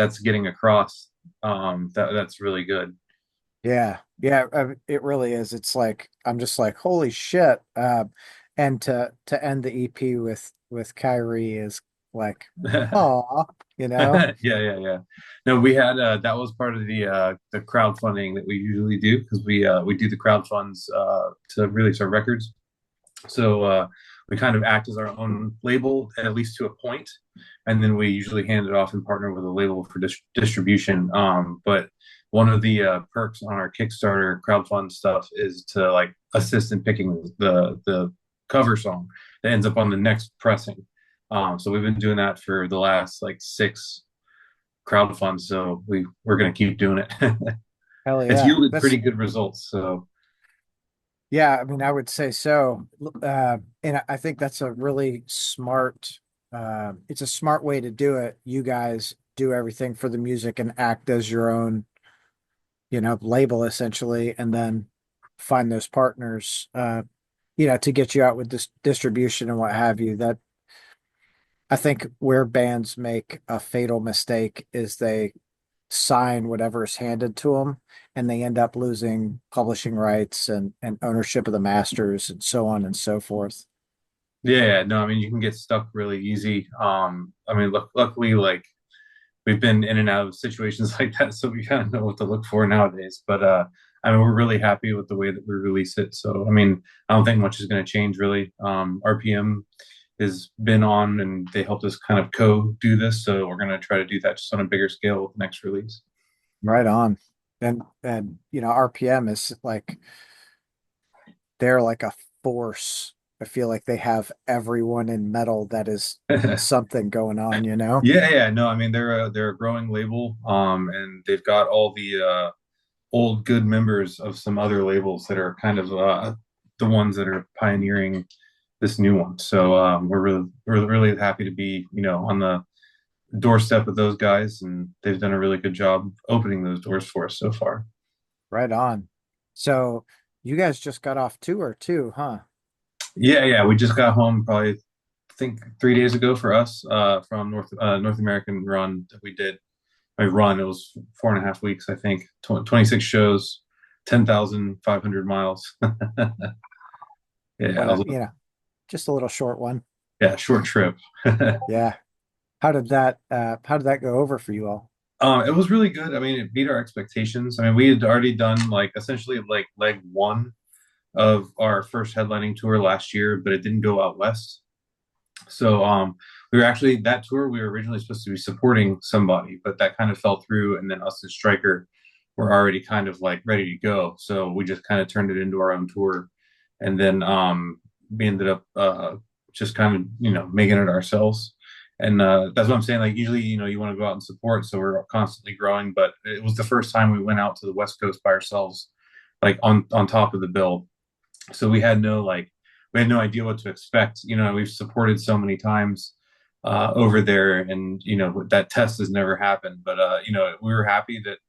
that's getting across. That's really good. Yeah, yeah, it really is. It's like I'm just like, holy shit. And to end the EP with Kyrie is like, oh, you know? Yeah. No, we had that was part of the crowdfunding that we usually do because we do the crowdfunds to release our records. So we kind of act as our own label, at least to a point, and then we usually hand it off and partner with a label for distribution. But one of the perks on our Kickstarter crowdfund stuff is to like assist in picking the cover song that ends up on the next pressing. So we've been doing that for the last like six crowdfunds. So we're gonna keep doing it. Hell It's yeah. yielded That's pretty good results. So Yeah, I mean, I would say so. And I think that's a really smart, it's a smart way to do it. You guys do everything for the music and act as your own, label essentially, and then find those partners, to get you out with this distribution and what have you. That I think where bands make a fatal mistake is they sign whatever is handed to them and they end up losing publishing rights and ownership of the masters and so on and so forth. yeah, no, I mean you can get stuck really easy. I mean, luckily, like we've been in and out of situations like that, so we kind of know what to look for nowadays. But I mean, we're really happy with the way that we release it. So I mean, I don't think much is going to change really. RPM has been on, and they helped us kind of co-do this, so we're going to try to do that just on a bigger scale with the next release. Right on. And RPM is like they're like a force. I feel like they have everyone in metal that is something going on, you know? Yeah, no, I mean they're a growing label, and they've got all the old good members of some other labels that are kind of the ones that are pioneering this new one. So we're really happy to be on the doorstep of those guys, and they've done a really good job opening those doors for us so far. Right on. So you guys just got off tour too, huh? Yeah, we just got home probably I think 3 days ago for us from North American run that we did. My run it was 4.5 weeks I think 26 shows 10,500 miles. Yeah, What a, just a little short one. yeah, short trip. Yeah. How did that go over for you all? It was really good. I mean, it beat our expectations. I mean, we had already done like essentially like leg one of our first headlining tour last year, but it didn't go out west. So we were actually that tour we were originally supposed to be supporting somebody, but that kind of fell through, and then us and Stryker were already kind of like ready to go. So we just kind of turned it into our own tour, and then we ended up just kind of making it ourselves. And that's what I'm saying. Like usually, you want to go out and support, so we're constantly growing. But it was the first time we went out to the West Coast by ourselves, like on top of the bill. So we had no idea what to expect. We've supported so many times over there, and that test has never happened. But we were happy that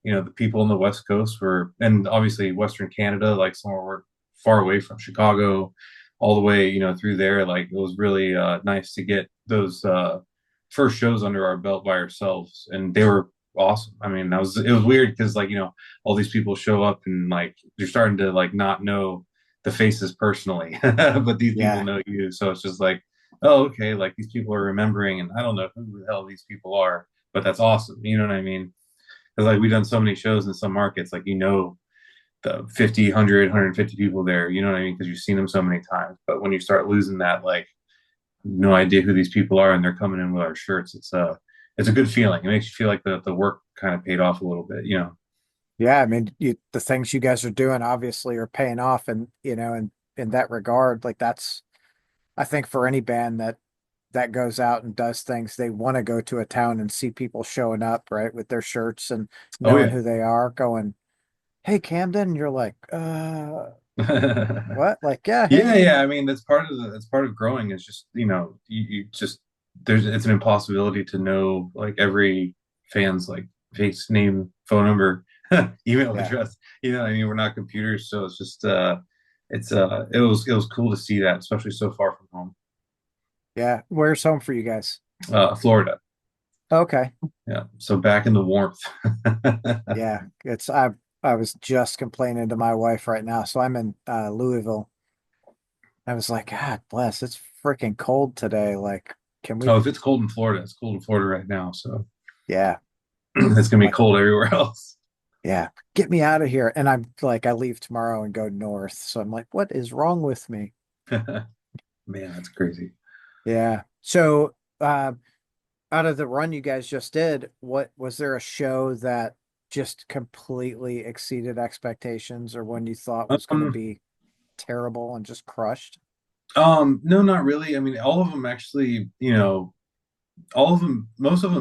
the people in the West Coast were, and obviously Western Canada, like somewhere we're far away from Chicago, all the way through there. Like it was really nice to get those first shows under our belt by ourselves, and they were awesome. I mean, that was it was weird because like all these people show up and like you're starting to like not know the faces personally, but these people Yeah. know you. So it's just like, oh, okay, like these people are remembering, and I don't know who the hell these people are, but that's awesome. You know what I mean? Because like we've done so many shows in some markets, like the 50, 100, 150 people there. You know what I mean? Because you've seen them so many times. But when you start losing that, like no idea who these people are, and they're coming in with our shirts, it's a good feeling. It makes you feel like the work kind of paid off a little bit. Yeah, I mean, the things you guys are doing obviously are paying off, and in that regard, like that's I think for any band that goes out and does things, they want to go to a town and see people showing up, right, with their shirts and Oh knowing yeah. who they are, going, "Hey, Camden," and you're like, what?" Like, yeah, hey, Yeah. I mean, that's part of growing is just, you just it's an impossibility to know like every fan's like face, name, phone number, email yeah, address. I mean, we're not computers, so it's just it was cool to see that, especially so far from home. yeah. Where's home for you guys? Florida. Okay. Yeah. So back in the warmth. Yeah. I was just complaining to my wife right now. So I'm in Louisville. I was like, God bless, it's freaking cold today. Like, can we Oh, if it's cold in Florida, it's cold in Florida right now. So yeah. it's gonna be Like, cold everywhere else. yeah, get me out of here. And I'm like, I leave tomorrow and go north. So I'm like, what is wrong with me? Man, that's crazy. Yeah. So out of the run you guys just did, what was there a show that just completely exceeded expectations or one you thought was going to Um, be terrible and just crushed? no, not really. I mean, all of them actually, all of them, most of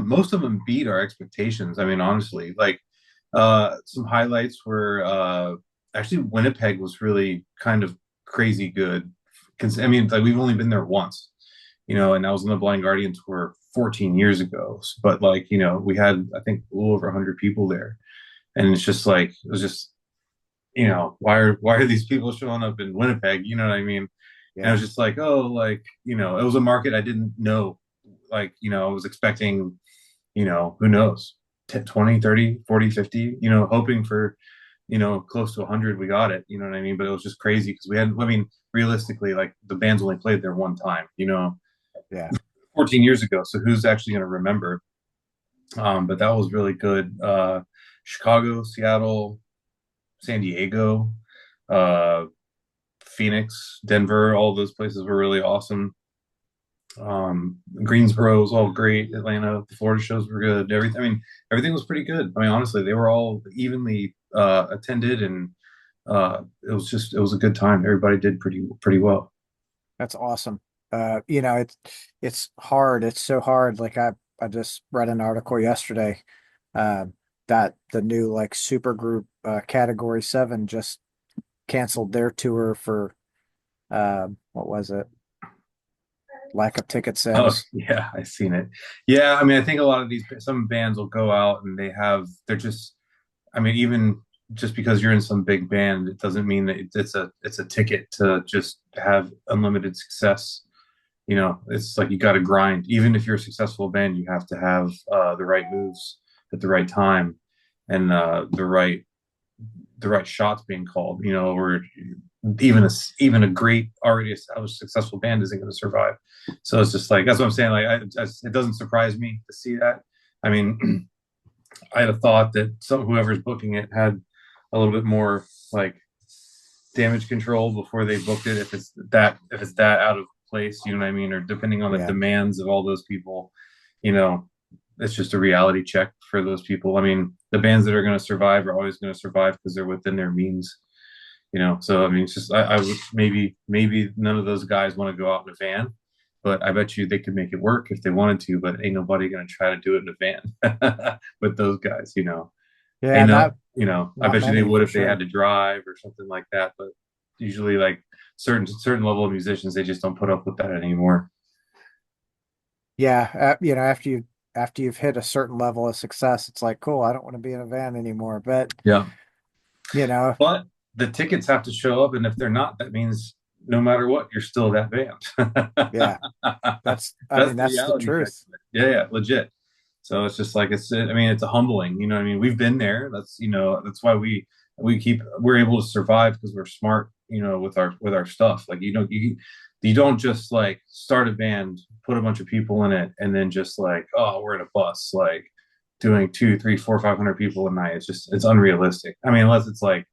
them beat our expectations. I mean, honestly, like some highlights were actually Winnipeg was really kind of crazy good. Because I mean, like we've only been there once, and I was on the Blind Guardian tour 14 years ago. But like, we had I think a little over 100 people there, and it's just like it was just why are these people showing up in Winnipeg? You know what I mean? And I Yeah. was just like, oh, like, it was a market I didn't know. Like, I was expecting, who knows, 10, 20, 30, 40, 50, hoping for, close to 100. We got it, you know what I mean? But it was just crazy because we had, I mean, realistically, like the band's only played there one time, Yeah. 14 years ago. So who's actually going to remember? But that was really good. Chicago, Seattle, San Diego, uh, Phoenix, Denver, all those places were really awesome. Greensboro was all great. Atlanta, the Florida shows were good. Everything, I mean, everything was pretty good. I mean, honestly, they were all evenly attended, and it was a good time. Everybody did pretty well. That's awesome. It's hard. It's so hard. Like I just read an article yesterday uh that the new like super group category 7 just canceled their tour for what was it? Lack of ticket Oh sales. yeah, I seen it. Yeah, I mean, I think a lot of these some bands will go out and they're just. I mean, even just because you're in some big band, it doesn't mean that it's a ticket to just have unlimited success. It's like you got to grind. Even if you're a successful band, you have to have the right moves at the right time and the right shots being called. Or even a great already established successful band isn't going to survive. So it's just like that's what I'm saying. Like it doesn't surprise me to see that. I mean, I had a thought that whoever's booking it had a little bit more like damage control before they booked it. If it's that out of place, you know what I mean, or depending on the Yeah. demands of all those people, you know, it's just a reality check for those people. I mean, the bands that are going to survive are always going to survive because they're within their means. So I mean, it's just I would maybe none of those guys want to go out in a van, but I bet you they could make it work if they wanted to. But ain't nobody going to try to do it in a van with those guys. Yeah, Ain't no, I not bet you they many would for if they had sure. to drive or something like that. But usually, like certain level of musicians, they just don't put up with that anymore. Yeah, after you've hit a certain level of success, it's like, cool, I don't want to be in a van anymore. But, Yeah, you know, but the tickets have to show up, and if they're not, that means no matter what, you're still that band. yeah, I That's mean, the that's the reality check truth. of it. Yeah, yeah, legit. So it's just like I mean, it's a humbling. I mean, we've been there. That's why we're able to survive because we're smart. With our stuff. Like you don't just like start a band, put a bunch of people in it, and then just like, oh, we're in a bus, like doing two, three, four, 500 people a night. It's unrealistic. I mean, unless it's like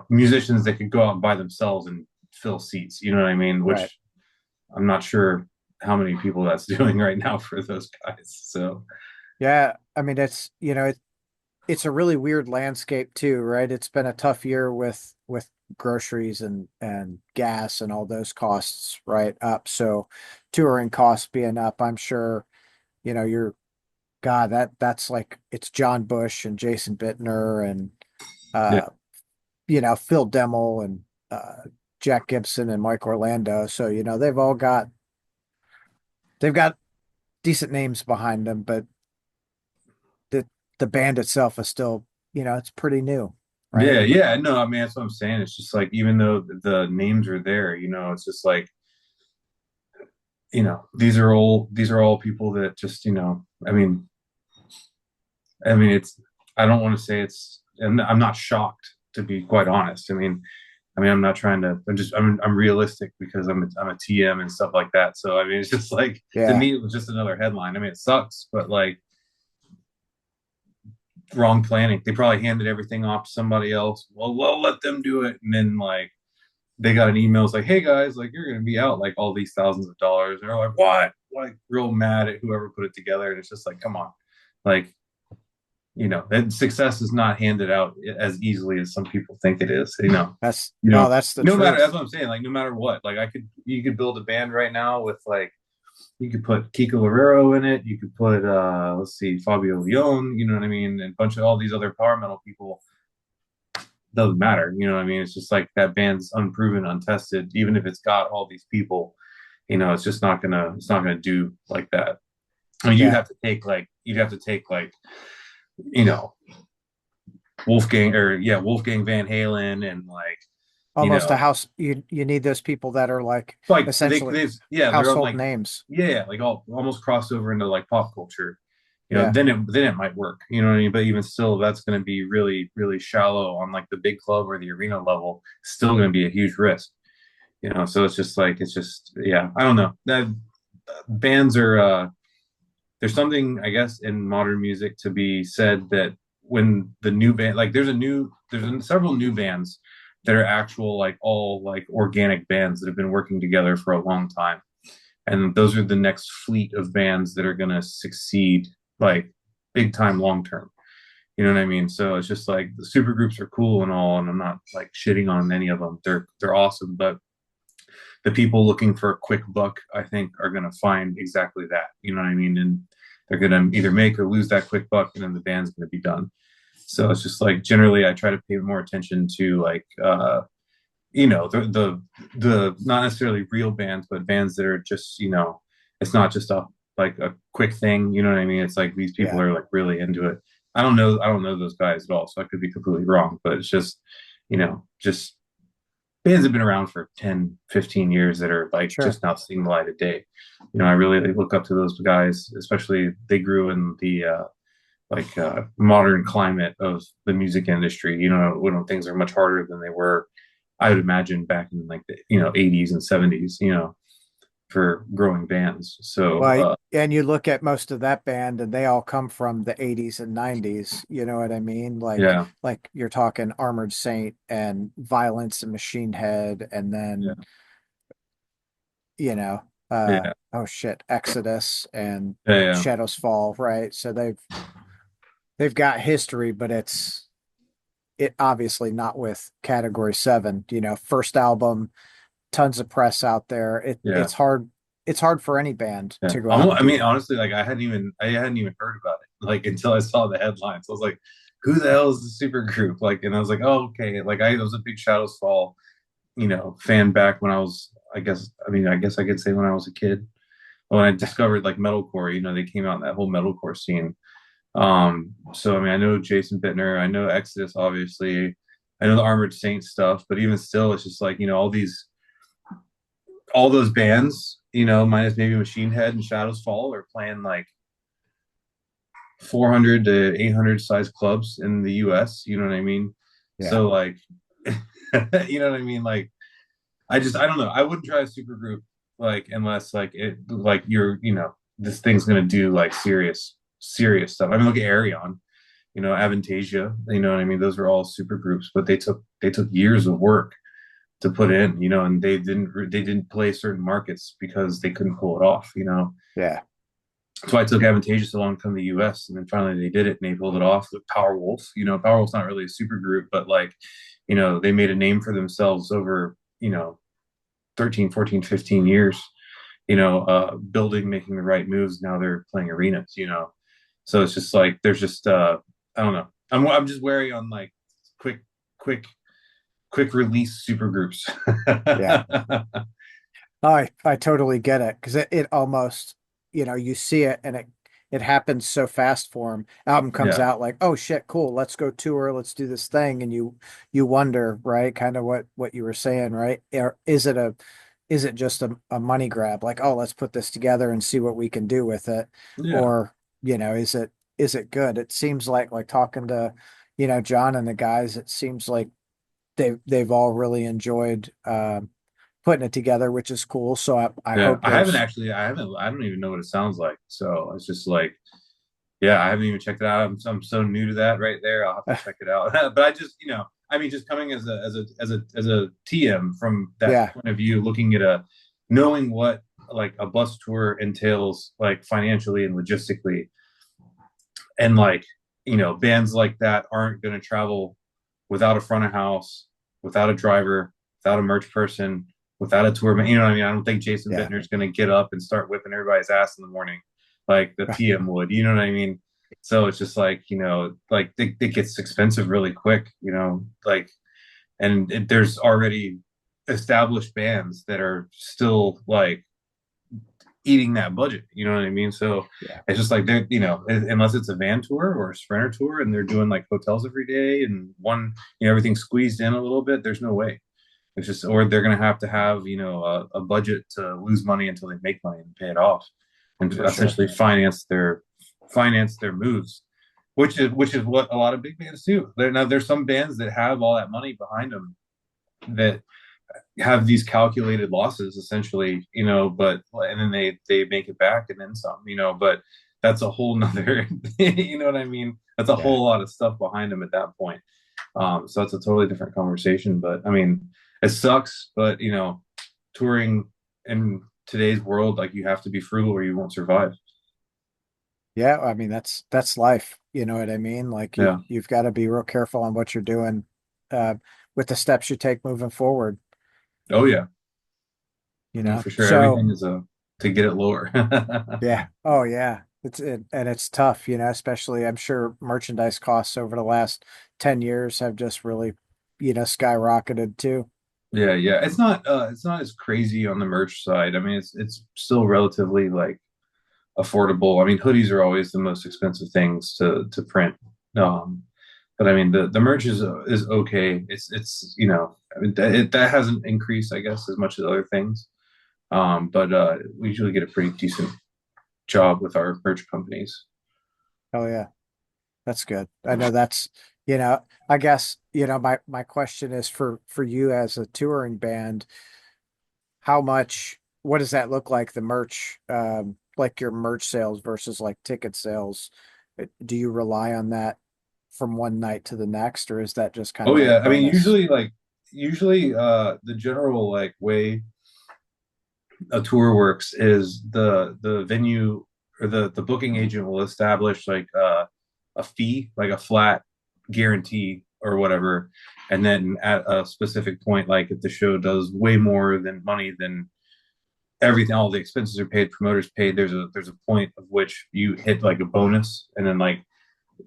musicians that could go out and by themselves and fill seats. You know what I mean? Right. Which I'm not sure how many people that's doing right now for those guys. So Yeah, I mean, it's a really weird landscape too, right? It's been a tough year with groceries and gas and all those costs, right, up. So touring costs being up, I'm sure, you're God, that's like it's John Bush and Jason Bittner and yeah, uh Phil Demmel and Jack Gibson and Mike Orlando. So, they've got decent names behind them, but the the band itself is still, it's pretty new, right? yeah, yeah. No, I mean that's what I'm saying. It's just like even though the names are there, it's just like these are all people that just, I mean, I don't want to say it's, and I'm not shocked, to be quite honest. I'm not trying to, I'm realistic because I'm a TM and stuff like that. So, I mean, it's just like, to Yeah. me, it was just another headline. I mean, it sucks, but like, wrong planning. They probably handed everything off to somebody else. Well, let them do it. And then like, they got an email. It's like, hey guys, like, you're going to be out like all these thousands of dollars. And they're like, what? Like, real mad at whoever put it together. And it's just like, come on. Like, and success is not handed out as easily as some people think it is. That's You no, know, that's the no matter, that's truth. what I'm saying. Like, no matter what, like, you could build a band right now with like, you could put Kiko Loureiro in it. You could put, let's see, Fabio Leone. You know what I mean, and a bunch of all these other power metal people. Doesn't matter. You know what I mean? It's just like that band's unproven, untested. Even if it's got all these people, it's not gonna do like that. I mean, Yeah. you'd have to take like, you know, Wolfgang, or yeah, Wolfgang Van Halen, and like, you Almost a know, house. You need those people that are like like essentially yeah, they're on household like, names. yeah, like all almost crossed over into like pop culture. Yeah. Then it might work. You know what I mean? But even still, that's going to be really, really shallow on like the big club or the arena level. Still going to be a huge risk. So it's just yeah. I don't know. That bands are there's something, I guess, in modern music to be said, that when the new band, like, there's several new bands that are actual, like, all like organic bands that have been working together for a long time, and those are the next fleet of bands that are going to succeed, like, big time, long term. You know what I mean? So it's just like, the super groups are cool and all, and I'm not like shitting on any of them. They're awesome, but the people looking for a quick buck, I think, are going to find exactly that. You know what I mean? And they're going to either make or lose that quick buck, and then the band's going to be done. So it's just like, generally, I try to pay more attention to like, the not necessarily real bands, but bands that are just, it's not just a quick thing. You know what I mean? It's like, these people Yeah. are like really into it. I don't know those guys at all, so I could be completely wrong, but it's just bands have been around for 10, 15 years that are like Sure. just now seeing the light of day. I really, like, look up to those guys, especially they grew in the modern climate of the music industry, when things are much harder than they were, I would imagine, back in like the 80s and 70s, for growing bands. So Well, and you look at most of that band and they all come from the 80s and 90s, you know what I mean? yeah, Like you're talking Armored Saint and Violence and Machine Head and yeah, then, you know, yeah, oh shit, Exodus and yeah, yeah, Shadows Fall, right? So they've got history, but it obviously not with Category 7, first album, tons of press out there. yeah. It's hard for any band Yeah. to go out and I do mean, that. honestly, like, I hadn't even heard about it, like, until I saw the headlines. I was like, who the hell is the super group? Like, and I was like, oh, okay. Like, I was a big Shadows Fall, fan back when I was, I guess I could say, when I was a kid. When I discovered like metalcore, they came out in that whole metalcore scene. So I mean, I know Jason Bittner, I know Exodus, obviously, I know the Armored Saint stuff, but even still, it's just like, all those bands, minus maybe Machine Head and Shadows Fall, are playing like 400 to 800 size clubs in the US. You know what I mean? Yeah. So like, you know what I mean? Like, I don't know. I wouldn't try a super group, like, unless like this thing's gonna do like serious, serious stuff. I mean, look at Arion, Avantasia. You know what I mean? Those were all super groups, but they took years of work to put in, and they didn't play certain markets because they couldn't pull it off. Yeah. That's why it took Avantasia so long to come to the US, and then finally they did it, and they pulled it off with Powerwolf. Powerwolf's not really a super group, but like, they made a name for themselves over, 13, 14, 15 years, building, making the right moves. Now they're playing arenas. So it's just like, there's just, I don't know. I'm just wary on like quick, quick, quick release super groups. Yeah. I totally get it because it almost, you see it and it happens so fast for him. Album comes Yeah. out like, oh shit, cool, let's go tour, let's do this thing, and you wonder, right? Kind of what you were saying, right? Or is it just a money grab? Like, oh, let's put this together and see what we can do with it. Yeah. Or, is it good? It seems like talking to, John and the guys, it seems like they've all really enjoyed putting it together, which is cool. So I Yeah. hope there's I don't even know what it sounds like. So it's just like, yeah, I haven't even checked it out. I'm so new to that right there. I'll have to check it out. But I just, I mean, just coming as a TM from that yeah, point of view, looking at knowing what like a bus tour entails, like financially and logistically, and like, bands like that aren't going to travel without a front of house, without a driver, without a merch person, without a tour man. You know what I mean? I don't think Jason yeah, Bittner's going to get up and start whipping everybody's ass in the morning like the right. TM would. You know what I mean? So it's just like, like it gets expensive really quick, like, and there's already established bands that are still like eating that budget. You know what I mean? So Yeah. it's just like they're, unless it's a van tour or a sprinter tour and they're doing like hotels every day and one, everything's squeezed in a little bit, there's no way. It's just, or they're going to have, a budget to lose money until they make money and pay it off and For sure. essentially finance their moves, which is what a lot of big bands do. Now there's some bands that have all that money behind them that have these calculated losses essentially, but and then they make it back and then some, but that's a whole nother you know what I mean? That's a Yeah. whole lot of stuff behind them at that point. So that's a totally different conversation. But I mean, it sucks, but touring in today's world, like you have to be frugal or you won't survive. Yeah. I mean, that's life. You know what I mean? Like Yeah. you've got to be real careful on what you're doing, uh, with the steps you take moving forward, Oh yeah. you Yeah, know? for sure. So Everything is to get it lower. yeah. Oh yeah. And it's tough, especially I'm sure merchandise costs over the last 10 years have just really, skyrocketed too. Yeah, yeah. It's not as crazy on the merch side. I mean, it's still relatively like affordable. I mean, hoodies are always the most expensive things to print. Um, but I mean, the merch is okay. It's I mean, that hasn't increased, I guess, as much as other things. But we usually get a pretty decent job with our merch companies. Oh yeah. That's good. I know I guess, my question is for you as a touring band, what does that look like, the merch, like your merch sales versus like ticket sales? Do you rely on that from one night to the next, or is that just kind Oh of a yeah, I mean, bonus? usually the general like way a tour works is the venue or the booking agent will establish like a fee, like a flat guarantee or whatever, and then at a specific point, like if the show does way more than money than everything, all the expenses are paid, promoters paid, there's a point of which you hit like a bonus, and then like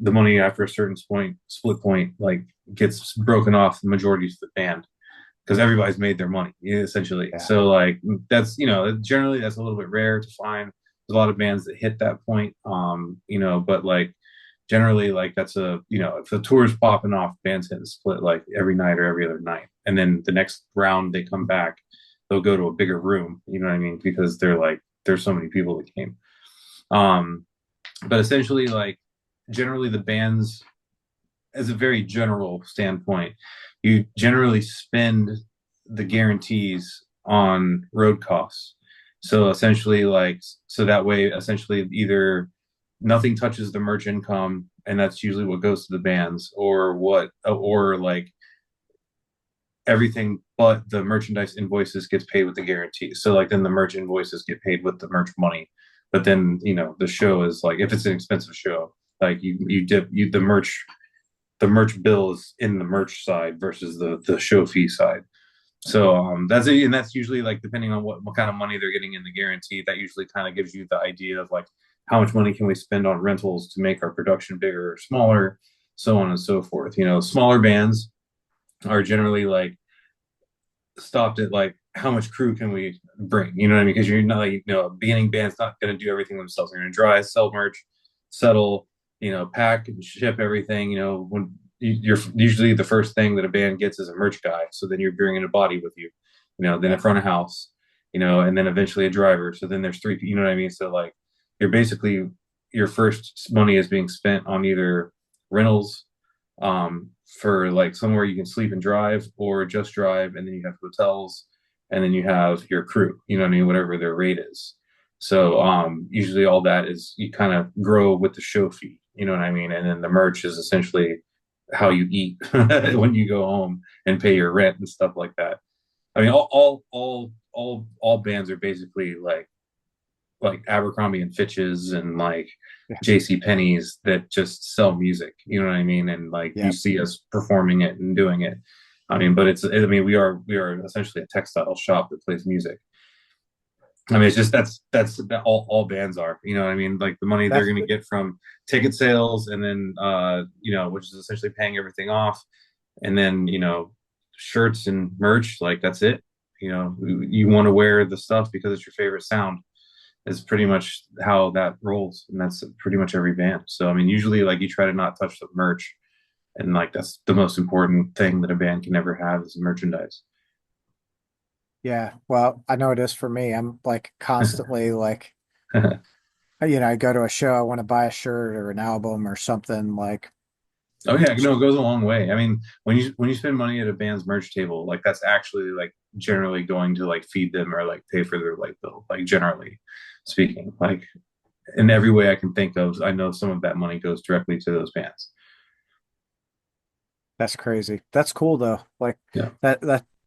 the money after a certain point split point like gets broken off the majority to the band because everybody's made their money essentially. Yeah. So like that's generally that's a little bit rare to find. There's a lot of bands that hit that point, but like generally like that's if the tour is popping off, bands hit the split like every night or every other night, and then the next round they come back, they'll go to a bigger room. You know what I mean? Because they're like there's so many people that came. Um, but essentially like generally the bands as a very general standpoint, you generally spend the guarantees on road costs. So essentially, like, so that way, essentially, either nothing touches the merch income, and that's usually what goes to the bands, or like everything but the merchandise invoices gets paid with the guarantee. So like then the merch invoices get paid with the merch money. But then the show is like if it's an expensive show, like you dip the merch bill is in the merch side versus the show fee side. So that's usually like depending on what kind of money they're getting in the guarantee, that usually kind of gives you the idea of like how much money can we spend on rentals to make our production bigger or smaller, so on and so forth. Smaller bands are generally like stopped at like how much crew can we bring? You know what I mean? Because you're not like a beginning band's not going to do everything themselves. They're going to dry, sell merch, settle, pack and ship everything. When you're usually the first thing that a band gets is a merch guy. So then you're bringing a body with you, then a front of house. and then eventually a driver. So then there's three, you know what I mean? So like you're basically your first money is being spent on either rentals, for like somewhere you can sleep and drive, or just drive, and then you have hotels, and then you have your crew, you know what I mean, whatever their rate is. So usually all that is you kind of grow with the show fee, you know what I mean? And then the merch is essentially how you eat when you go home and pay your rent and stuff like that. I mean, all bands are basically like Abercrombie and Fitches and like Yeah. J.C. Penney's that just sell music. You know what I mean? And like you Yeah. see us performing it and doing it. I mean, but I mean, we are essentially a textile shop that plays music. I mean, it's just that's all bands are. You know what I mean? Like the money they're That's going to get from ticket sales, and then which is essentially paying everything off, and then shirts and merch. Like that's it. You want to wear the stuff because it's your favorite sound is pretty much how that rolls, and that's pretty much every band. So I mean, usually like you try to not touch the merch, and like that's the most important thing that a band can ever have is merchandise. yeah. Well, I know it is for me. I'm like constantly like, I go to a show, I want to buy a shirt or an album or something like. Oh yeah, no, it goes a long way. I mean, when you spend money at a band's merch table, like that's actually like generally going to like feed them or like pay for their light bill, like generally speaking. Like in every way I can think of, I know some of that money goes directly to those bands. That's crazy. That's cool though. Like Yeah.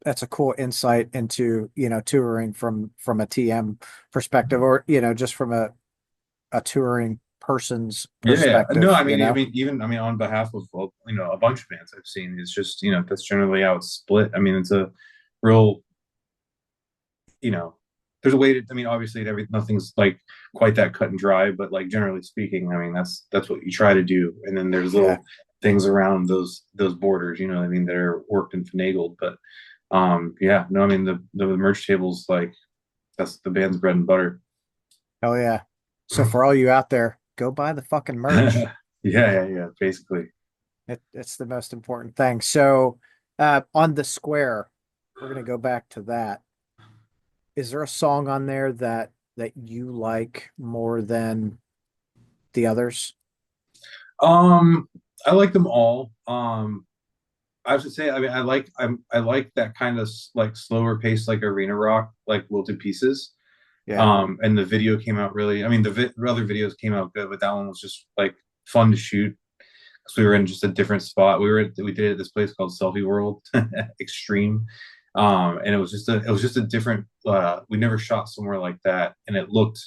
that's a cool insight into, touring from a TM perspective, or, just from a touring person's Yeah, yeah. No, perspective, even on behalf of a bunch of bands I've seen, it's just that's generally how it's split. I mean, it's a real you know, there's a way to. I mean, obviously, nothing's like quite that cut and dry, but like generally speaking, I mean, that's what you try to do. And then there's Yeah. little things around those borders, what I mean, that are worked and finagled. But yeah, no, I mean the merch tables like that's the band's bread and butter. Hell yeah. So for all you out there, go buy the fucking merch. Yeah, yeah, basically. It's the most important thing. So, on the square, we're gonna go back to that. Is there a song on there that you like more than the others? Um, I like them all. I should say, I mean, I like that kind of like slower pace, like arena rock, like Wilted Pieces. Yeah. And the video came out really. I mean, the other videos came out good, but that one was just like fun to shoot because we were in just a different spot. We did it at this place called Selfie World Extreme, and it was just a different. We never shot somewhere like that, and it looked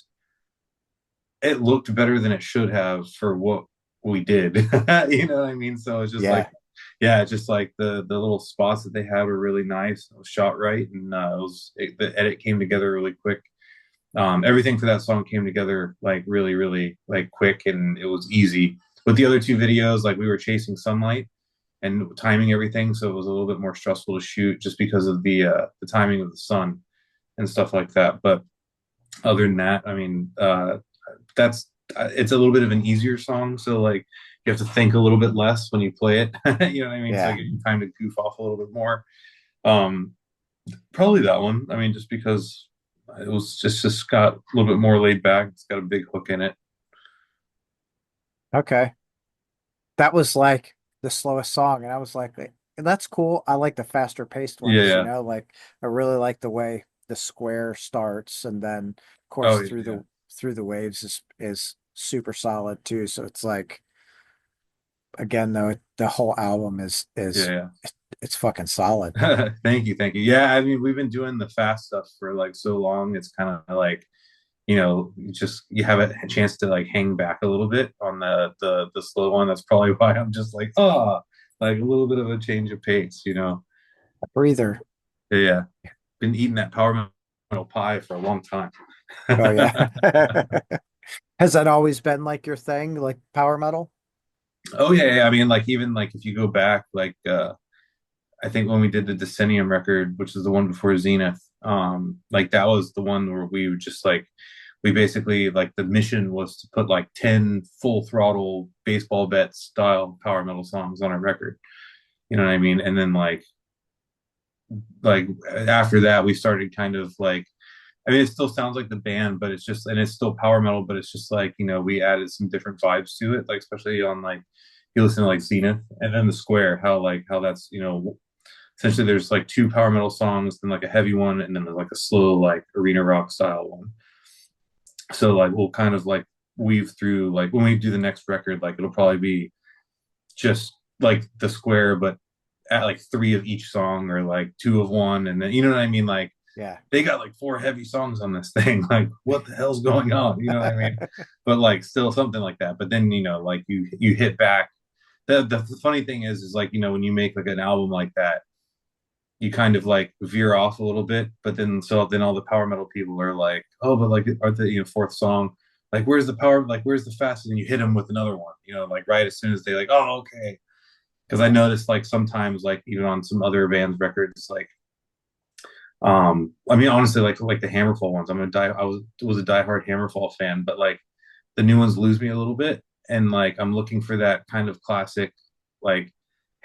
better than it should have for what we did. You know what I mean? So it's just like, Yeah. yeah, just like the little spots that they had were really nice. It was shot right, and the edit came together really quick. Everything for that song came together like really, really like quick, and it was easy. With the other two videos, like we were chasing sunlight and timing everything, so it was a little bit more stressful to shoot just because of the timing of the sun and stuff like that. But other than that, I mean, that's it's a little bit of an easier song, so like you have to think a little bit less when you play it. You know what I mean? So I Yeah. give you time to goof off a little bit more. Um, Probably that one. I mean, just because it was just got a little bit more laid back. It's got a big hook in it. Okay. That was like the slowest song, and I was like, that's cool. I like the faster paced Yeah, ones, yeah. like I really like the way the square starts, and then of Oh course yeah, yeah, through the waves is super solid too. So it's like, again though, the whole album is yeah, it's fucking solid. yeah. Thank you, thank you. Yeah, I mean, we've been doing the fast stuff for like so long. It's kind of like you have a chance to like hang back a little bit on the slow one. That's probably why I'm just like, like a little bit of a change of pace. A breather. Yeah, been eating that power metal pie for a long time. Oh yeah. Has that always been like your thing, like power metal? Oh yeah, yeah. I mean, like even like if you go back, like I think when we did the Decennium record, which is the one before Zenith, like that was the one where we would just like we basically like the mission was to put like 10 full throttle baseball bet style power metal songs on a record. You know what I mean? And then like after that we started kind of like I mean, it still sounds like the band, but it's just, and it's still power metal, but it's just like, we added some different vibes to it, like especially on like you listen to like Zenith and then the Square, how that's, essentially there's like two power metal songs, then like a heavy one, and then there's like a slow like arena rock style one. So like we'll kind of like weave through like when we do the next record, like it'll probably be just like the Square, but at like three of each song or like two of one, and then you know what I mean, like Yeah. they got like four heavy songs on this thing. Like, what the hell's going on? You know what I mean? But like, still something like that. But then like you hit back. The funny thing is like when you make like an album like that, you kind of like veer off a little bit. But then all the power metal people are like, oh, but like, are the fourth song? Like, where's the power? Like, where's the fastest? And you hit them with another one. Like right as soon as they like, oh, okay. Because I noticed like sometimes like even on some other bands' records, like I mean, honestly, like the Hammerfall ones. I was a diehard Hammerfall fan, but like the new ones lose me a little bit, and like I'm looking for that kind of classic, like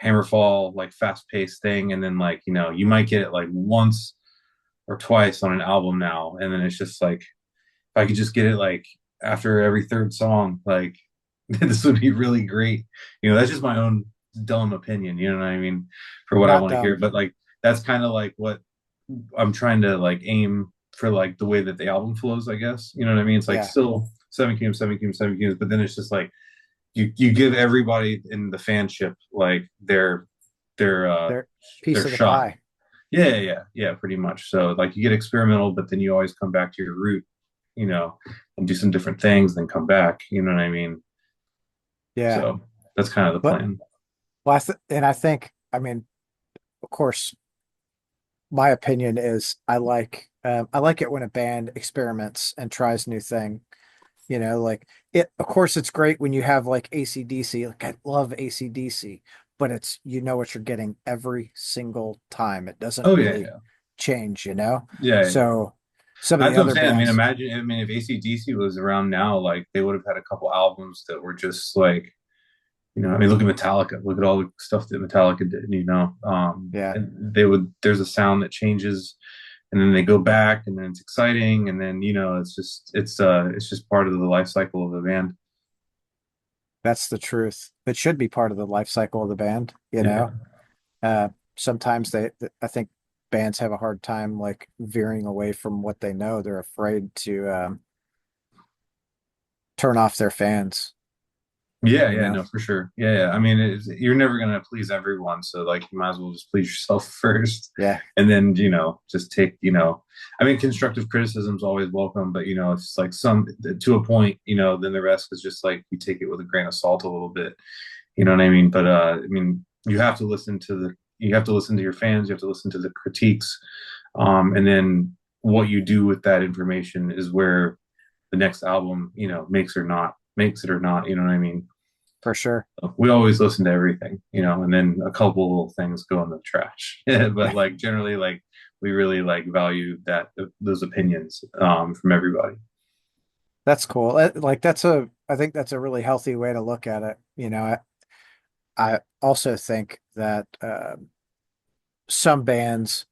Hammerfall, like fast paced thing, and then like you might get it like once or twice on an album now, and then it's just like if I could just get it like after every third song, like this would be really great. That's just my own dumb opinion. You know what I mean? For what I Not want to hear, dumb. but like that's kind of like what I'm trying to like aim for, like the way that the album flows, I guess. You know what I mean? It's like Yeah. still seven cubes, seven cubes, seven cubes, but then it's just like you give everybody in the fanship like their They're piece their of the shot. pie. Yeah, yeah, yeah, yeah, pretty much. So like you get experimental, but then you always come back to your root, and do some different things, then come back. You know what I mean? Yeah. So that's kind of the But plan. well, and I think, I mean, of course, my opinion is I like it when a band experiments and tries new thing. Like it, of course, it's great when you have like AC/DC. Like I love AC/DC, but it's what you're getting every single time. It doesn't Oh yeah, really yeah, change. yeah, yeah. So some of the That's what I'm other saying. I mean, bands, imagine. I mean, if AC/DC was around now, like they would have had a couple albums that were just like, I mean, look at Metallica. Look at all the stuff that Metallica did. yeah, And they would. There's a sound that changes, and then they go back, and then it's exciting, and then it's just part of the life cycle of the band. that's the truth. It should be part of the life cycle of the band. Yeah. Uh, Sometimes I think bands have a hard time like veering away from what they know. They're afraid to turn off their fans, Yeah, you yeah, know? no, for sure. Yeah, yeah. I mean, you're never gonna please everyone, so like you might as well just please yourself first, Yeah, and then just take I mean, constructive criticism is always welcome, but it's just like some to a point, then the rest is just like you take it with a grain of salt a little bit. You know what I mean? But I mean, you have to listen to your fans, you have to listen to the critiques, and then what you do with that information is where the next album, makes it or not. You know what I mean? for sure. We always listen to everything, and then a couple little things go in the trash. But like generally, like we really like value those opinions from everybody. That's cool. Like I think that's a really healthy way to look at it. I also think that some bands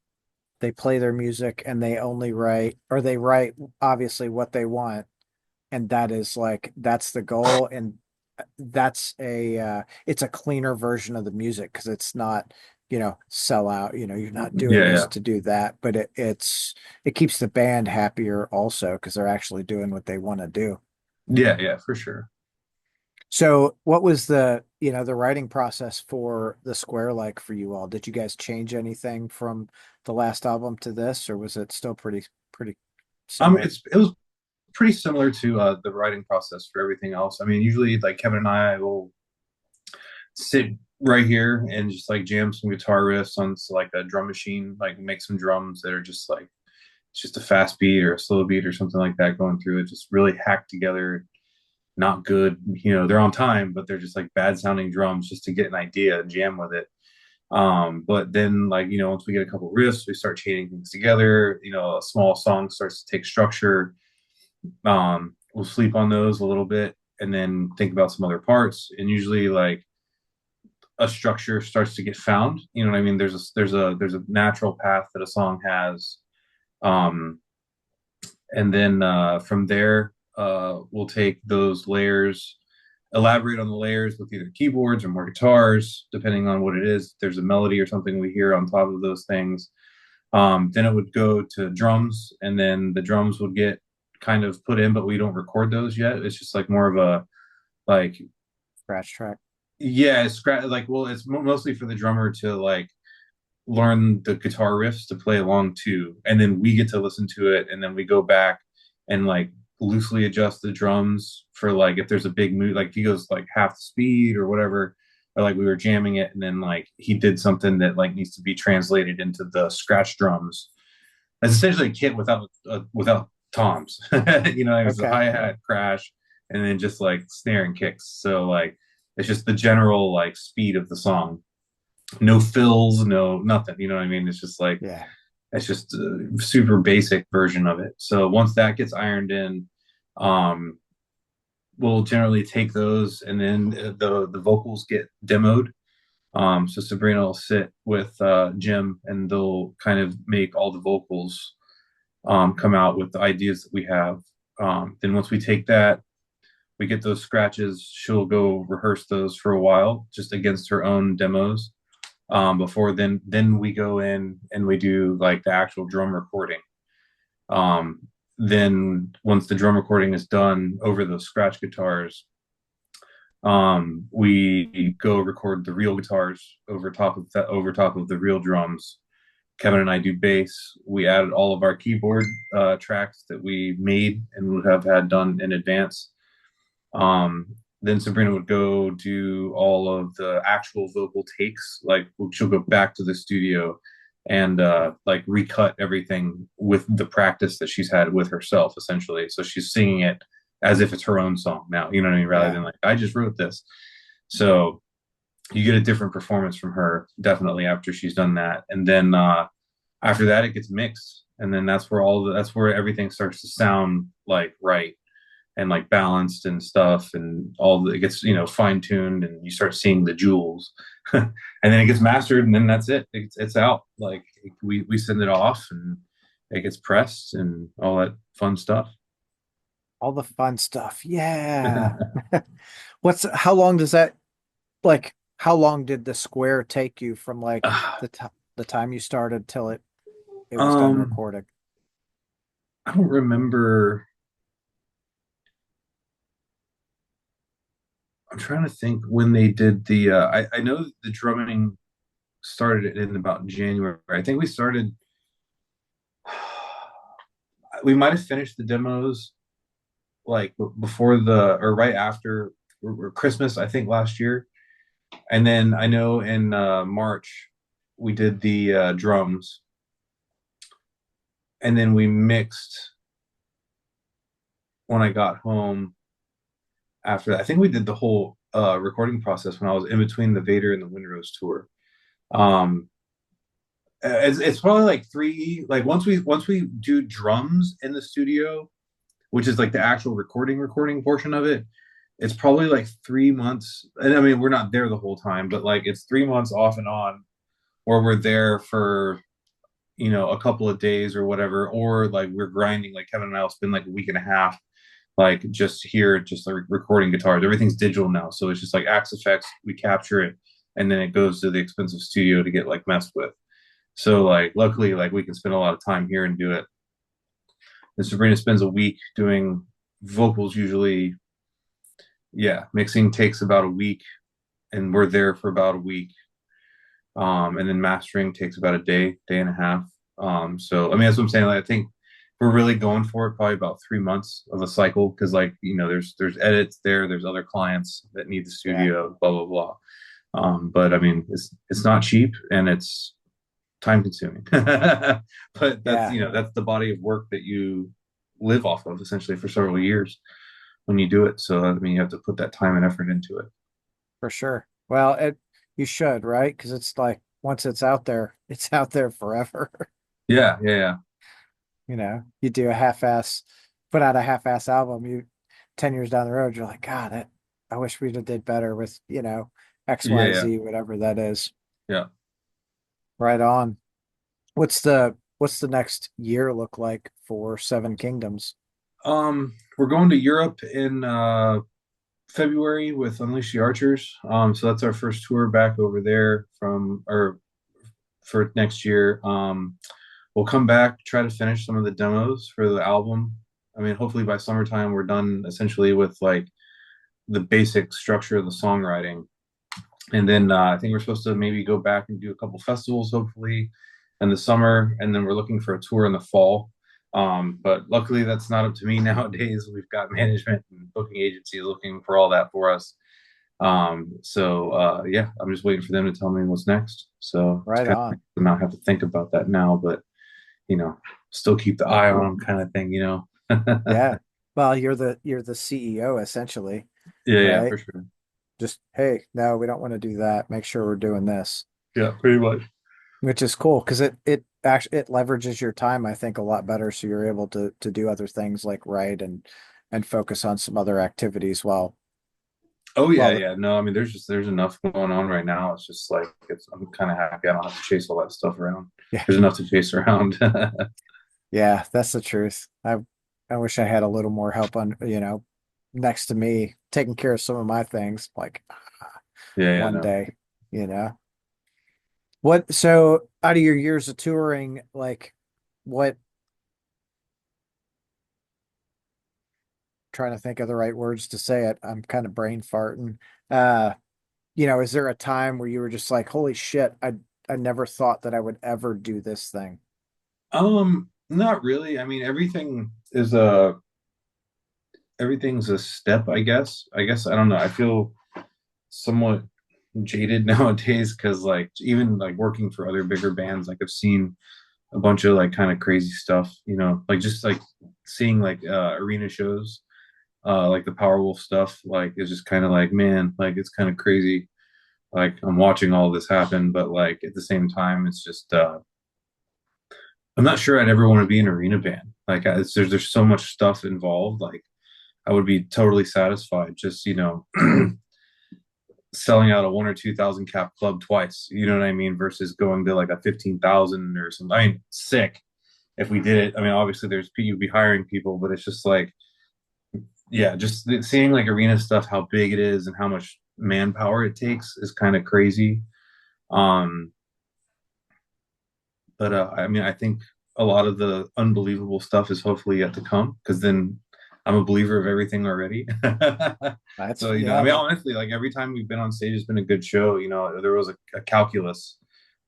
they play their music and they only write or they write obviously what they want, and that's the goal, and that's a it's a cleaner version of the music because it's not sell out. You're not doing Yeah, this yeah, to do that, but it keeps the band happier also because they're actually doing what they want to do. yeah, yeah, for sure. So what was the writing process for the Square like for you all? Did you guys change anything from the last album to this, or was it still pretty similar? It was pretty similar to the writing process for everything else. I mean, usually like Kevin and I will sit right here and just like jam some guitar riffs on like a drum machine, like make some drums that are just like it's just a fast beat or a slow beat or something like that going through it, just really hacked together, not good. They're on time, but they're just like bad sounding drums just to get an idea and jam with it. But then like, once we get a couple riffs, we start chaining things together, a small song starts to take structure. We'll sleep on those a little bit and then think about some other parts. And usually like a structure starts to get found. You know what I mean? There's a natural path that a song has. Um, and then from there, we'll take those layers, elaborate on the layers with either keyboards or more guitars, depending on what it is. If there's a melody or something we hear on top of those things. Then it would go to drums, and then the drums would get kind of put in, but we don't record those yet. It's just like more of a like Scratch track. yeah, it's like well, it's mostly for the drummer to like learn the guitar riffs to play along to, and then we get to listen to it, and then we go back and like loosely adjust the drums for like if there's a big move, like if he goes like half the speed or whatever, or like we were jamming it, and then like he did something that like needs to be translated into the scratch drums. It's essentially a kit without toms. You know, it was a Okay. hi hat crash, and then just like snare and kicks. So like it's just the general like speed of the song, no fills, no nothing. You know what I mean? It's just like Yeah. it's just a super basic version of it. So once that gets ironed in, um, we'll generally take those, and then the vocals get demoed. So Sabrina will sit with Jim, and they'll kind of make all the vocals come out with the ideas that we have. Then once we take that, we get those scratches. She'll go rehearse those for a while, just against her own demos before then we go in and we do like the actual drum recording. Then once the drum recording is done over those scratch guitars, we go record the real guitars over top of the real drums. Kevin and I do bass. We added all of our keyboard tracks that we made and would have had done in advance. um, then Sabrina would go do all of the actual vocal takes. Like she'll go back to the studio and like recut everything with the practice that she's had with herself, essentially. So she's singing it as if it's her own song now. You know what I mean? Rather Yeah. than like I just wrote this. So you get a different performance from her definitely after she's done that, and then after that it gets mixed, and then that's where everything starts to sound like right and like balanced and stuff, and it gets fine tuned, and you start seeing the jewels. And then it gets mastered, and then that's it's out. Like we send it off, and it gets pressed and all that fun stuff. All the fun stuff. Yeah. How long does that like how long did the square take you from like the time you started till it was done um recording? I don't remember. I'm trying to think when they did I know the drumming started in about January. I think we might have finished the demos like before the or right after or Christmas, I think last year. And then I know in March we did the drums, and then we mixed when I got home after that. I think we did the whole recording process when I was in between the Vader and the Windrose tour. Um, it's probably like three. Like once we do drums in the studio, which is like the actual recording portion of it, it's probably like 3 months. And I mean, we're not there the whole time, but like it's 3 months off and on, or we're there for a couple of days or whatever, or like we're grinding. Like Kevin and I'll spend like a week and a half, like just here, just like recording guitars. Everything's digital now, so it's just like Axe Effects. We capture it, and then it goes to the expensive studio to get like messed with. So like, luckily, like we can spend a lot of time here and do it. And Sabrina spends a week doing vocals usually. Yeah, mixing takes about a week, and we're there for about a week. And then mastering takes about a day and a half. So I mean, that's what I'm saying. Like, I think we're really going for it probably about 3 months of a cycle, because like there's edits there's other clients that need the Yeah. studio, blah blah blah. But I mean, it's not cheap, and it's time consuming. But that's Yeah, that's the body of work that you live off of essentially for several years when you do it. So I mean, you have to put that time and effort into it. for sure. Well, it you should, right? Because it's like once it's out there forever. Yeah, yeah, yeah. You do put out a half-ass album, 10 years down the road, you're like, God, I wish we'd have did better with, Yeah, yeah, XYZ, whatever that is. yeah. Right on. What's the next year look like for Seven Kingdoms? We're going to Europe in February with Unleash the Archers. So that's our first tour back over there from or for next year. We'll come back, try to finish some of the demos for the album. I mean, hopefully by summertime we're done essentially with like the basic structure of the songwriting. And then I think we're supposed to maybe go back and do a couple festivals, hopefully, in the summer. And then we're looking for a tour in the fall. But luckily, that's not up to me nowadays. We've got management and booking agencies looking for all that for us. Yeah, I'm just waiting for them to tell me what's next. So it's Right kind of on. nice to not have to think about that now, but you know, still keep the eye on them, kind of thing. Yeah. Well, you're the CEO essentially, Yeah, yeah, right? for sure. Just, hey, no, we don't want to do that. Make sure we're doing this, Yeah, pretty much. which is cool because it actually it leverages your time, I think, a lot better. So you're able to do other things like write and focus on some other activities Oh yeah, while the yeah. No, I mean, there's enough going on right now. It's just like I'm kind of happy I don't have to chase all that stuff around. yeah, There's enough to chase around. yeah, that's the truth. I wish I had a little more help on, next to me taking care of some of my things like Yeah, yeah, one no. day, you know. What so out of your years of touring, like what trying to think of the right words to say it. I'm kind of brain farting. Uh, is there a time where you were just like, holy shit, I never thought that I would ever do this thing. Not really. I mean, everything's a step, I guess. I guess I don't know. I feel somewhat jaded nowadays because like even like working for other bigger bands, like I've seen a bunch of like kind of crazy stuff, like just like seeing like arena shows, like the Powerwolf stuff, like it's just kind of like, man, like it's kind of crazy. Like I'm watching all this happen, but like at the same time, it's just I'm not sure I'd ever want to be an arena band. Like there's so much stuff involved. Like I would be totally satisfied just selling out a 1 or 2 thousand cap club twice. You know what I mean? Versus going to like a 15,000 or something. I mean, sick if we did it. I mean, obviously there's you'd be hiring people, but it's just like yeah, just seeing like arena stuff, how big it is and how much manpower it takes is kind of crazy. Um, but I mean, I think a lot of the unbelievable stuff is hopefully yet to come because then I'm a believer of everything already. That's So, I yeah, mean, that honestly, like every time we've been on stage, it's been a good show. There was a calculus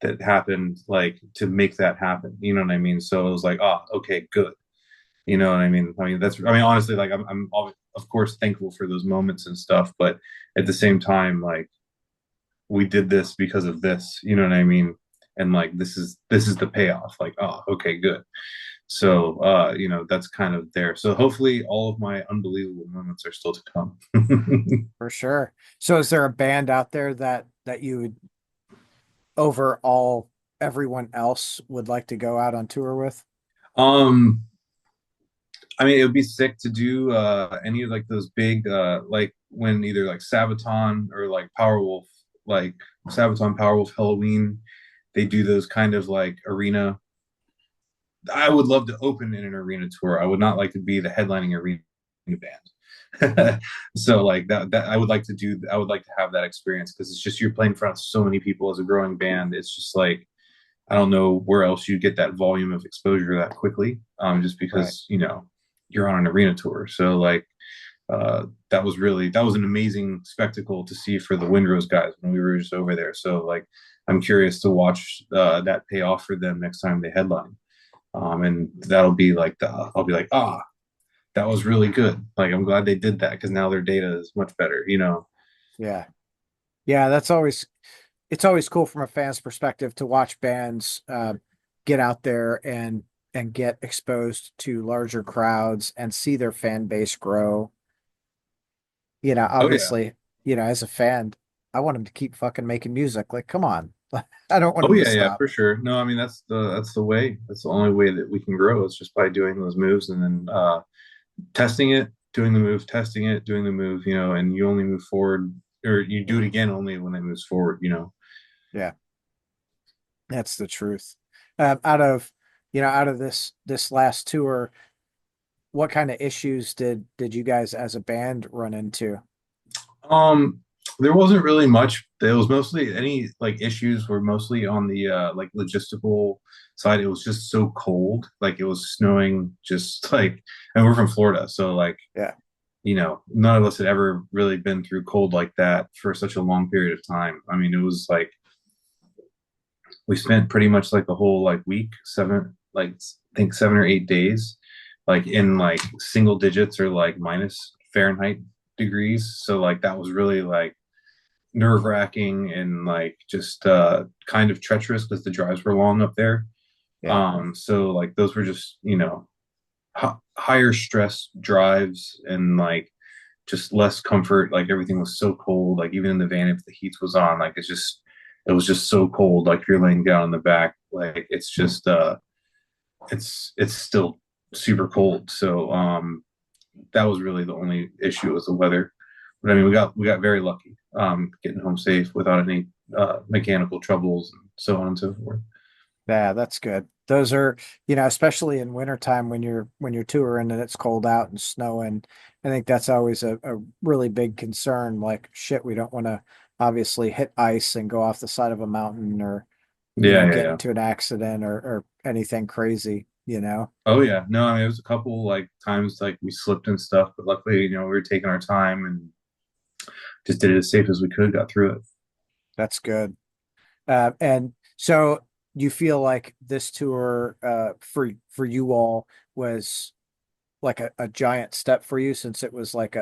that happened like to make that happen. You know what I mean? So it was like, oh, okay, good. You know what I mean? I mean, honestly, like I'm of course thankful for those moments and stuff, but at the same time, like we did this because of this. You know what I mean? And like this is the payoff. Like, oh, okay, good. So that's kind of there. So hopefully all of my unbelievable moments are still to come. for sure. So is there a band out there that you would overall everyone else would like to go out on tour with? um I mean, it would be sick to do any of like those big like when either like Sabaton or like Powerwolf, like Sabaton, Powerwolf, Halloween, they do those kind of like arena. I would love to open in an arena tour. I would not like to be the headlining arena band. So like that I would like to do. I would like to have that experience because it's just you're playing in front of so many people as a growing band. It's just like I don't know where else you get that volume of exposure that quickly. Just Right. because you're on an arena tour. So like that was an amazing spectacle to see for the Windrose guys when we were just over there. So like I'm curious to watch that pay off for them next time they headline. And that'll be like I'll be like, that was really good. Like I'm glad they did that because now their data is much better. Yeah. Yeah, it's always cool from a fan's perspective to watch bands get out there and get exposed to larger crowds and see their fan base grow. Oh yeah. Obviously, as a fan, I want them to keep fucking making music. Like, come on. I don't want Oh them to yeah, yeah, stop. for sure. No, I mean that's the way. That's the only way that we can grow. It's just by doing those moves and then testing it, doing the move, testing it, doing the move. And you only move forward or you do it again only when it moves forward. Yeah, that's the truth. Out of out of this last tour, what kind of issues did you guys as a band run into? Um, there wasn't really much. There was mostly any like issues were mostly on the like logistical side. It was just so cold, like it was snowing, just like, and we're from Florida, so like Yeah. none of us had ever really been through cold like that for such a long period of time. I mean, it was like we spent pretty much like the whole like week, like I think 7 or 8 days, like in like single digits or like minus Fahrenheit degrees. So like that was really like nerve wracking and like just kind of treacherous because the drives were long up there. Yeah. So like those were just higher stress drives and like just less comfort. Like everything was so cold. Like even in the van, if the heat was on, like it was just so cold. Like you're laying down in the back, like it's just it's still super cold. So that was really the only issue was the weather. But I mean, we got very lucky getting home safe without any mechanical troubles and so on and so forth. Yeah, that's good. Those are, especially in wintertime when you're touring and it's cold out and snowing, I think that's always a really big concern. Like, shit, we don't want to obviously hit ice and go off the side of a mountain or, Yeah, yeah, get yeah. into an accident or anything crazy. Oh yeah. No, I mean it was a couple like times like we slipped and stuff, but luckily, we were taking our time and just did it as safe as we could, got through it. That's good. And so you feel like this tour for you all was like a giant step for you since it was like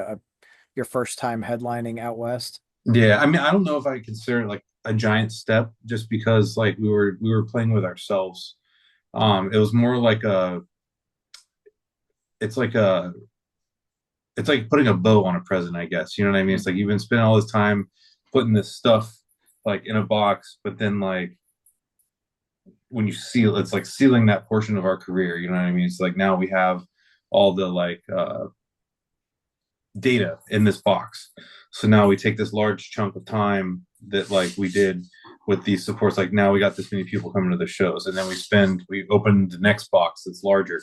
your first time headlining out west? Yeah, I mean, I don't know if I consider it like a giant step just because like we were playing with ourselves. It was more like it's like a it's like putting a bow on a present, I guess. You know what I mean? It's like you've been spending all this time putting this stuff like in a box, but then like when you seal, it's like sealing that portion of our career. You know what I mean? It's like now we have all the like data in this box. So now we take this large chunk of time that like we did with these supports. Like now we got this many people coming to the shows, and then we open the next box that's larger,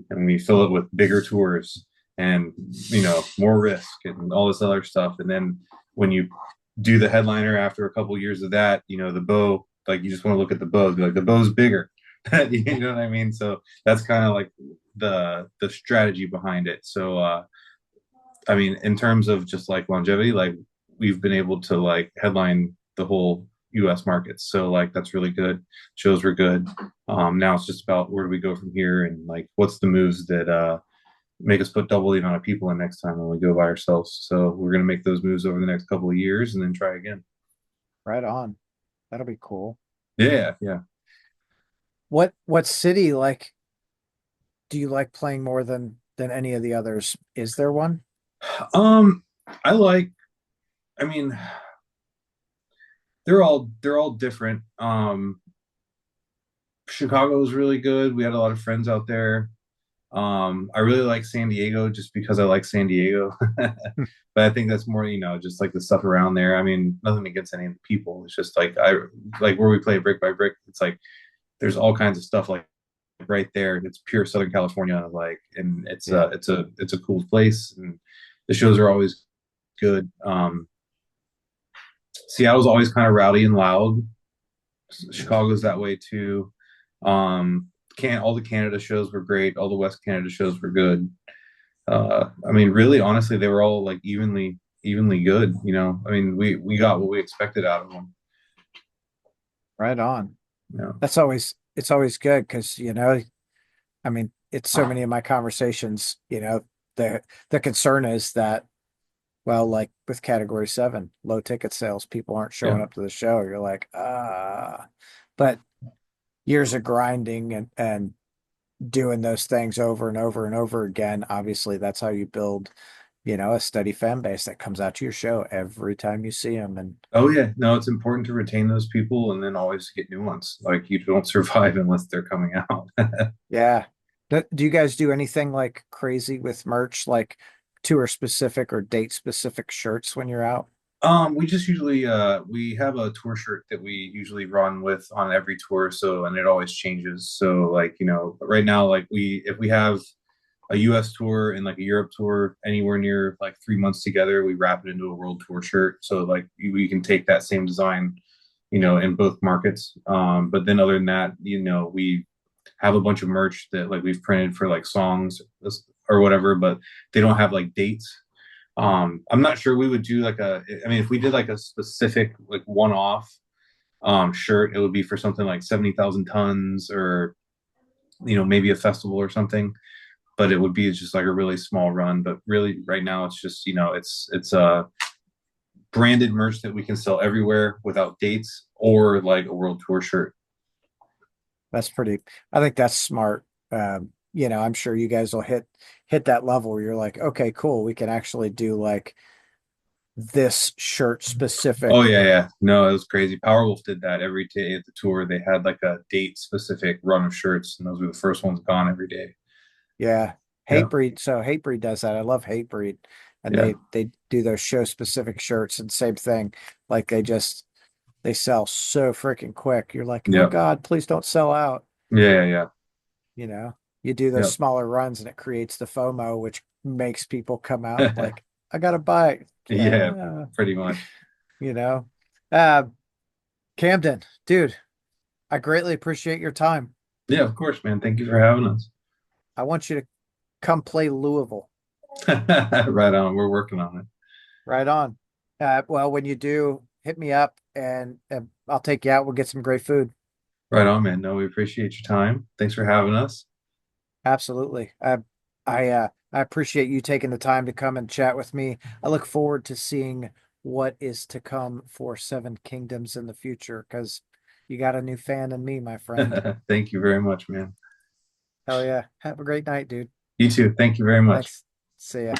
and we fill it with bigger tours and more risk and all this other stuff. And then when you do the headliner after a couple of years of that, the bow, like you just want to look at the bows, be like the bow's bigger. You know what I mean? So that's kind of like the strategy behind it. So I mean, in terms of just like longevity, like we've been able to like headline the whole US markets. So like that's really good. Shows were good. Now it's just about where do we go from here and like what's the moves that make us put double the amount of people in next time when we go by ourselves. So we're gonna make those moves over the next couple of years and then try again. Right on. That'll be cool. Yeah, yeah. What city like do you like playing more than any of the others? Is there one? Um I like I mean they're all different. Chicago was really good. We had a lot of friends out there. I really like San Diego just because I like San Diego. But I think that's more, just like the stuff around there. I mean, nothing against any of the people. It's just like I like where we play brick by brick. It's like there's all kinds of stuff like right there. It's pure Southern California, like, and Yeah. it's a cool place, and the shows are always good. Seattle's always kind of rowdy and loud. Chicago's that way too. Can all the Canada shows were great. All the West Canada shows were good. I mean, really, honestly, they were all like evenly good. I mean, we got what we expected out of them. Right on. Yeah, It's always good because, I mean, it's so many of my conversations, the concern is that, well, like with category seven, low ticket sales, people aren't yeah. showing up to the show. You're like, but years of grinding and doing those things over and over and over again, obviously that's how you build, a steady fan base that comes out to your show every time you see them. And Oh yeah, no, it's important to retain those people and then always get new ones. Like you don't survive unless they're coming out. yeah. Do you guys do anything like crazy with merch, like tour specific or date specific shirts when you're out? We just usually we have a tour shirt that we usually run with on every tour, so and it always changes. So like, right now like we if we have a US tour and like a Europe tour anywhere near like 3 months together, we wrap it into a world tour shirt. So like we can take that same design, in both markets. But then other than that, we have a bunch of merch that like we've printed for like songs or whatever, but they don't have like dates. I'm not sure we would do like I mean, if we did like a specific like one-off shirt, it would be for something like 70,000 tons or maybe a festival or something, but it would be just like a really small run. But really right now it's just, it's branded merch that we can sell everywhere without dates or like a world tour shirt. That's pretty, I think that's smart. I'm sure you guys will hit that level where you're like, okay, cool, we can actually do like this shirt Oh specific. yeah, yeah. No, it was crazy. Powerwolf did that every day at the tour. They had like a date specific run of shirts, and those were the first ones gone every day. Yeah. Yeah, Hatebreed. So Hatebreed does that. I love Hatebreed. And yeah, they do those show specific shirts and same thing. Like they sell so freaking quick. You're like, oh yeah, God, please don't sell out. yeah, yeah, You know, you do those yeah, smaller runs and it creates the FOMO, which makes people come out yeah. like, I gotta buy it. Yeah, pretty much. You know. Uh, Camden, dude, I greatly appreciate your time. Yeah, of course, man. Thank you for having us. I want you to come play Louisville. Right on. We're working on it. Right on. Well, when you do, hit me up and I'll take you out. We'll get some great food. Right on, man. No, we appreciate your time. Thanks for having us. Absolutely. I appreciate you taking the time to come and chat with me. I look forward to seeing what is to come for Seven Kingdoms in the future because you got a new fan in me, my friend. Thank you very much, man. Hell yeah. Have a great night, dude. You too. Thank you very much. Thanks. See ya.